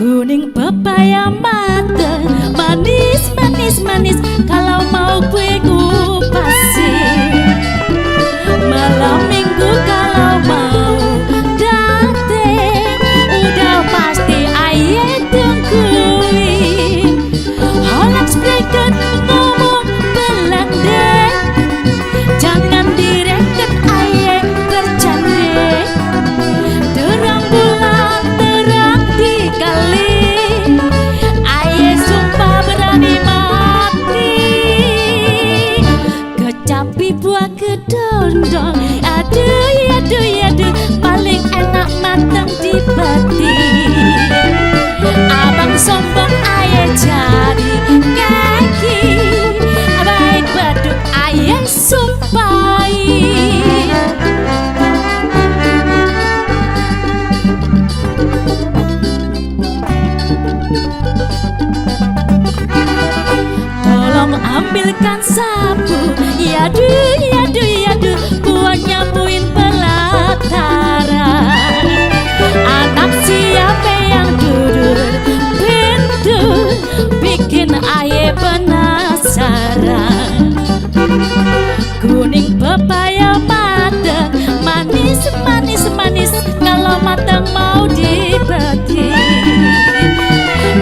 Kuning pepaya mateng, manis, manis, manis. Kalau mau gue kupasin. Malam minggu kalau mau dateng, udah pasti aye tungguin. Holak spreken ngomong Belanda, jangan direket aye tercande. Terang bulan terang dikali, aye sumpah berani mati. Kecapi buah kedondong, aduh aduh aduh, paling enak matang di peti. Abang sombong aye jadi kaki, baik badut aye sumpahi. Tolong ambilkan sapu, yadu yadu yadu, buat nyapuin pelataran. Anak siapa yang duduk pintu, bikin aye penasaran. Kuning pepaya mateng, manis manis manis. Kalau matang mau dipetik.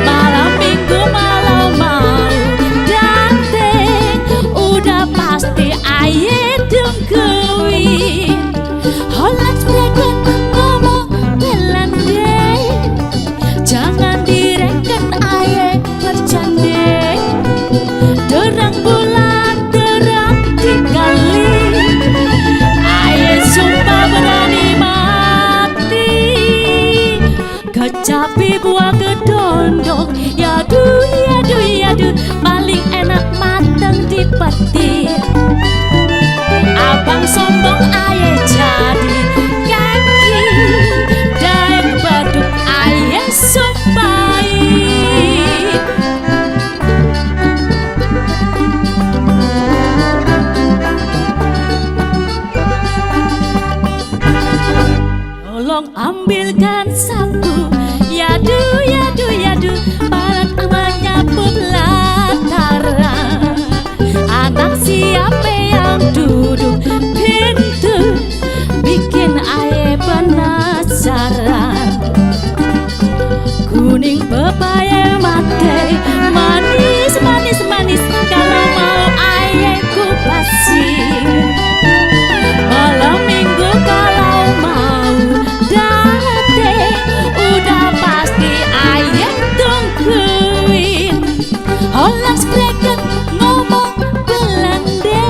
Malam minggu malam mau dateng, udah pasti aye tungguin. Holak spreken ngomong Belanda, jangan direken aye bercande. Terang bulan terang dikali, aye sumpah berani mati. Kecapi buah kedondong, yadu yadu yadu, paling enak matang di peti. Abang sombong aye jadi kaki, daek badut aye sumpahi. Tolong ambilkan sapu, yadu yadu yadu, barat amal nyapu pelataran. Anak siapa yang duduk pintu, bikin aye penasaran. Kuning pepaya mate, manis manis manis. Kalau mau aye kupasin. Malam minggu kalau mau dateng, udah pasti aye tungguin. Holak spreken ngomong Belanda,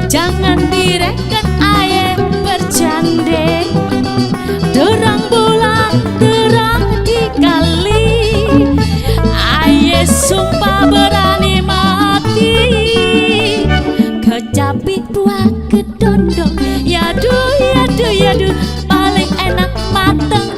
jangan direken aye bercande. Terang bulan terang dikali, aye sumpah berani mati. Kecapi buah kedondong, yadu yadu yadu, paling enak mateng